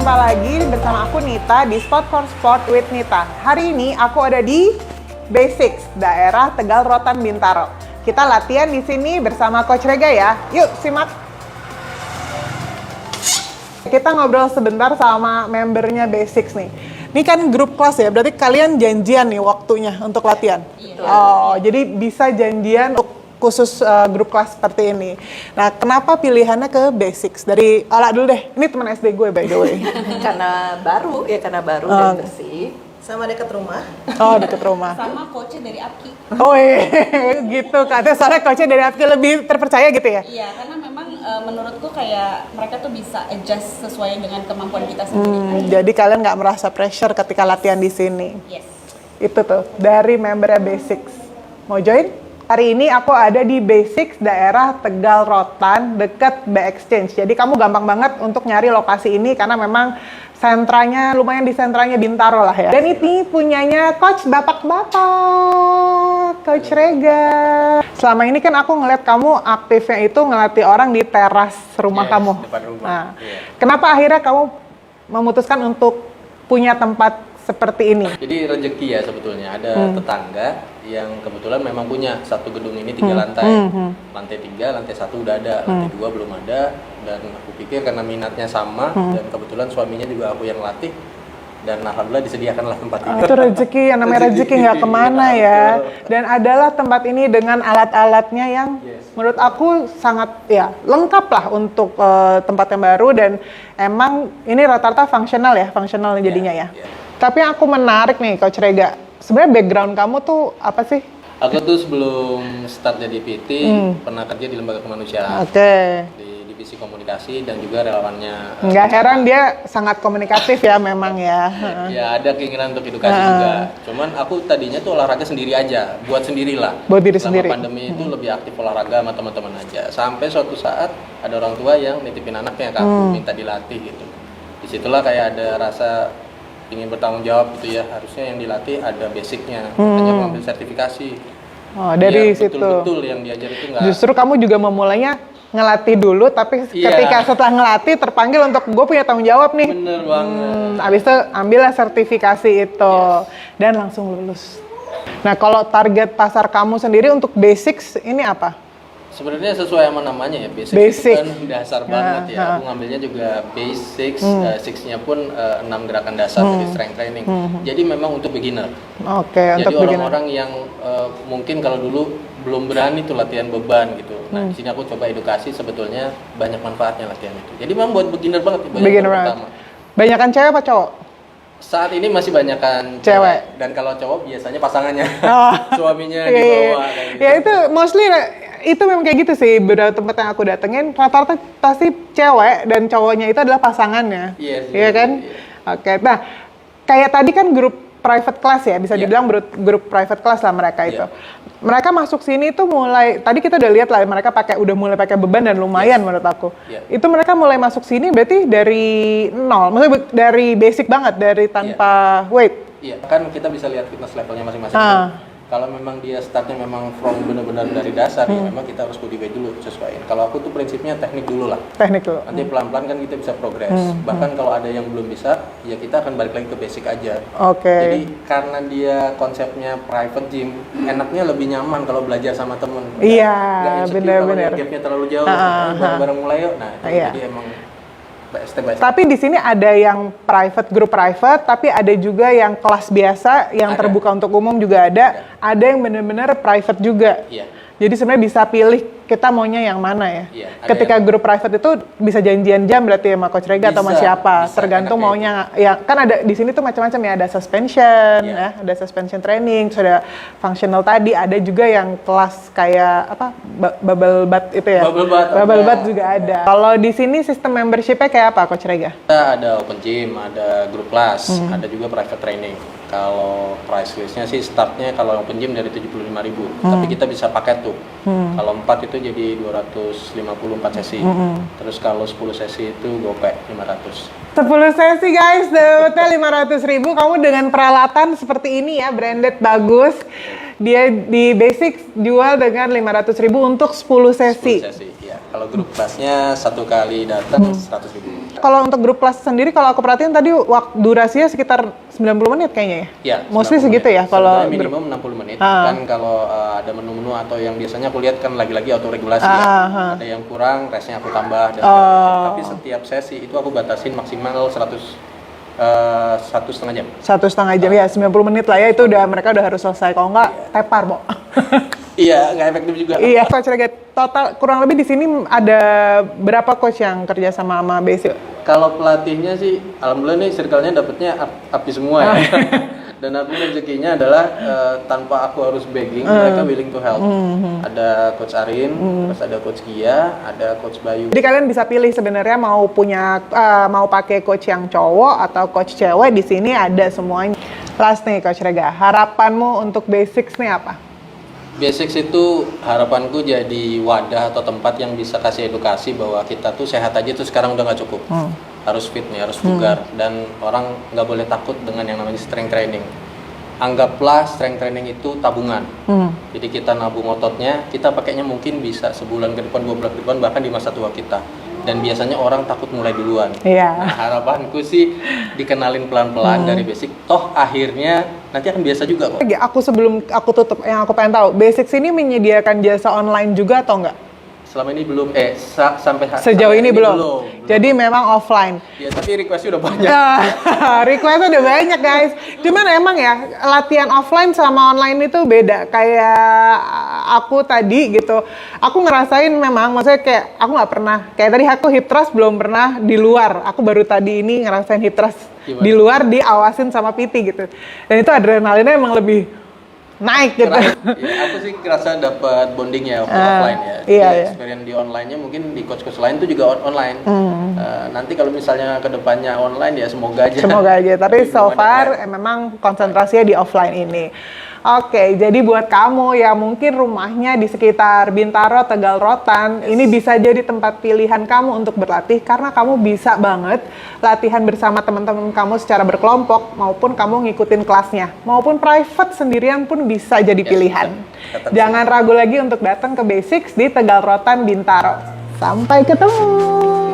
jumpa lagi bersama aku Nita di Sport for Sport with Nita. Hari ini aku ada di Basics, daerah Tegal Rotan Bintaro. Kita latihan di sini bersama Coach Rega ya. Yuk simak. Kita ngobrol sebentar sama membernya Basics nih. Ini kan grup kelas ya, berarti kalian janjian nih waktunya untuk latihan? Iya. Oh, jadi bisa janjian untuk khusus grup kelas seperti ini. Nah, kenapa pilihannya ke Basics? Dari Ola dulu deh, ini teman SD gue by the way. Karena baru dan bersih. Sama dekat rumah. Oh, deket rumah. Sama coachnya dari Apki. Oh iya, gitu. Katanya soalnya coachnya dari Apki lebih terpercaya gitu ya? Iya, karena memang menurutku kayak mereka tuh bisa adjust sesuai dengan kemampuan kita sendiri. Jadi kalian nggak merasa pressure ketika latihan di sini? Yes. Itu tuh, dari membernya Basics. Mau join? Hari ini aku ada di Basics daerah Tegal Rotan deket B-Exchange. Jadi kamu gampang banget untuk nyari lokasi ini karena memang sentranya, lumayan di sentranya Bintaro lah ya. Dan ini punyanya Coach Bapak-Bapak, Coach Rega. Selama ini kan aku ngeliat kamu aktifnya itu ngelatih orang di teras rumah kamu. Depan rumah. Nah, kenapa akhirnya kamu memutuskan untuk punya tempat seperti ini? Jadi rezeki ya sebetulnya, ada tetangga yang kebetulan memang punya satu gedung ini 3 lantai. Lantai 3, lantai 1 udah ada, lantai 2 belum ada. Dan aku pikir karena minatnya sama dan kebetulan suaminya juga aku yang latih. Dan alhamdulillah disediakanlah tempat ini. Itu rezeki, yang namanya rezeki nggak kemana ya. Dan adalah tempat ini dengan alat-alatnya yang menurut aku sangat ya lengkap lah untuk tempat yang baru. Dan emang ini rata-rata fungsional jadinya ya. Tapi yang aku menarik nih Coach Rega, sebenarnya background kamu tuh apa sih? Aku tuh sebelum start jadi PT pernah kerja di lembaga kemanusiaan. Di divisi komunikasi dan juga relawannya. Nggak heran dia sangat komunikatif ya memang ya. Ya ada keinginan untuk edukasi juga. Cuman aku tadinya tuh olahraga sendiri aja, buat sendirilah. Buat diri Selama sendiri. pandemi itu lebih aktif olahraga sama teman-teman aja. Sampai suatu saat ada orang tua yang nitipin anaknya ke aku minta dilatih gitu. Disitulah kayak ada rasa ingin bertanggung jawab gitu ya, harusnya yang dilatih ada basicnya, hanya mengambil sertifikasi. Oh, dari ya, situ. Betul-betul yang diajar itu nggak. Justru kamu juga memulainya ngelatih dulu, tapi ketika setelah ngelatih terpanggil untuk gue punya tanggung jawab nih. Bener banget. Abis itu ambillah sertifikasi itu dan langsung lulus. Nah, kalau target pasar kamu sendiri untuk Basics ini apa? Sebenarnya sesuai sama namanya ya, basic. Itu kan dasar banget ya. Aku ngambilnya juga basics, six-nya pun 6 gerakan dasar dari strength training. Jadi memang untuk beginner. Oke, jadi untuk orang-orang yang mungkin kalau dulu belum berani tuh latihan beban gitu. Nah, di sini aku coba edukasi sebetulnya banyak manfaatnya latihan itu. Jadi memang buat beginner banget nih, beginner banget. Banyakan cewek apa cowok? Saat ini masih banyakan cewek. Dan kalau cowok biasanya pasangannya. Suaminya di Iya. bawah kayak gitu. Ya itu mostly itu memang kayak gitu sih. Beberapa tempat yang aku datengin rata-rata pasti cewek dan cowoknya itu adalah pasangannya. Iya kan? Oke. Nah, kayak tadi kan grup private class ya, bisa dibilang grup private class lah mereka itu. Mereka masuk sini tuh mulai, tadi kita udah lihat lah mereka udah mulai pakai beban dan lumayan menurut aku. Itu mereka mulai masuk sini berarti dari nol, maksudnya dari basic banget, dari tanpa weight. Iya, kan kita bisa lihat fitness levelnya masing-masing. Kalau memang dia startnya memang from benar-benar dari dasar, ya memang kita harus body weight dulu sesuaiin. Kalau aku tuh prinsipnya teknik dulu lah. Teknik dulu. Nanti pelan-pelan kan kita bisa progres. Bahkan kalau ada yang belum bisa, ya kita akan balik lagi ke basic aja. Jadi karena dia konsepnya private gym, enaknya lebih nyaman kalau belajar sama temen. Iya, benar-benar. Kalau gapnya terlalu jauh, bareng-bareng mulai yuk. Nah, jadi emang step by step. Tapi di sini ada yang grup private, tapi ada juga yang kelas biasa, yang terbuka untuk umum juga ada. Ada yang benar-benar private juga. Jadi sebenarnya bisa pilih kita maunya yang mana ya. Ketika grup private itu bisa janjian jam berarti sama Coach Rega atau sama siapa, tergantung maunya. Ya kan ada di sini tuh macam-macam ya, ada suspension, ya, ada suspension training, terus ada functional tadi, ada juga yang kelas kayak apa bubble bath itu ya. Bubble bath juga ada. Kalau di sini sistem membershipnya kayak apa Coach Rega? Kita ada open gym, ada group class, ada juga private training. Kalau price listnya sih startnya kalau open gym dari 75.000, tapi kita bisa paket tuh. Kalau 4 itu jadi 254 sesi. Terus kalau 10 sesi itu gopek 500. 10 sesi guys, dapatnya 500.000. Kamu dengan peralatan seperti ini ya, branded bagus. Dia di Basics jual dengan 500.000 untuk 10 sesi. 10 sesi, ya. Kalau grup kelasnya satu kali datang 100.000. Kalau untuk grup kelas sendiri, kalau aku perhatiin tadi durasinya sekitar 90 menit kayaknya ya? Iya. Mostly segitu ya kalau minimum 60 menit. Kan kalau ada menu-menu atau yang biasanya aku lihat kan lagi-lagi auto-regulasi ya. Ada yang kurang, restnya aku tambah. Tapi setiap sesi itu aku batasin maksimal 1,5 jam. 1,5 jam ya, 90 menit lah ya, itu mereka udah harus selesai. Kalau nggak, tepar, Bo. Iya, nggak efektif juga. Iya, Coach Rega, total kurang lebih di sini ada berapa coach yang kerja sama Basic? Kalau pelatihnya sih, alhamdulillah nih circle-nya dapetnya api semua ya. Dan aku rezekinya adalah tanpa aku harus begging, mereka willing to help. Ada Coach Arin, terus ada Coach Gia, ada Coach Bayu. Jadi kalian bisa pilih sebenarnya mau pakai coach yang cowok atau coach cewek, di sini ada semuanya. Last nih Coach Rega, harapanmu untuk Basics nih apa? Basics itu harapanku jadi wadah atau tempat yang bisa kasih edukasi bahwa kita tuh sehat aja tuh sekarang udah nggak cukup. Harus fit nih, harus bugar, dan orang nggak boleh takut dengan yang namanya strength training. Anggaplah strength training itu tabungan. Jadi kita nabung ototnya, kita pakainya mungkin bisa sebulan ke depan, 2 bulan ke depan, bahkan di masa tua kita. Dan biasanya orang takut mulai duluan. Nah, harapanku sih dikenalin pelan-pelan dari basic, toh akhirnya nanti akan biasa juga kok. Sebelum aku tutup, yang aku pengen tahu, Basics ini menyediakan jasa online juga atau enggak? Selama ini belum, sampai sejauh ini belum. Jadi memang offline. Ya, tapi request-nya udah banyak. Request-nya udah banyak, guys. Cuman emang ya, latihan offline sama online itu beda. Kayak aku tadi gitu, aku ngerasain memang, maksudnya kayak aku nggak pernah. Kayak tadi aku hip thrust belum pernah di luar. Aku baru tadi ini ngerasain hip thrust di luar, diawasin sama PT gitu. Dan itu adrenalinnya emang lebih naik gitu. Ya, aku sih ngerasa dapat bondingnya offline ya. Iya. Experience di online-nya mungkin di coach-coach lain tuh juga online. Nanti kalau misalnya kedepannya online ya semoga aja. Semoga aja. Tapi so far memang konsentrasinya di offline ini. Oke, jadi buat kamu yang mungkin rumahnya di sekitar Bintaro, Tegal Rotan, ini bisa jadi tempat pilihan kamu untuk berlatih karena kamu bisa banget latihan bersama teman-teman kamu secara berkelompok maupun kamu ngikutin kelasnya, maupun private sendirian pun bisa jadi pilihan. Jangan ragu lagi untuk datang ke Basics di Tegal Rotan, Bintaro. Sampai ketemu.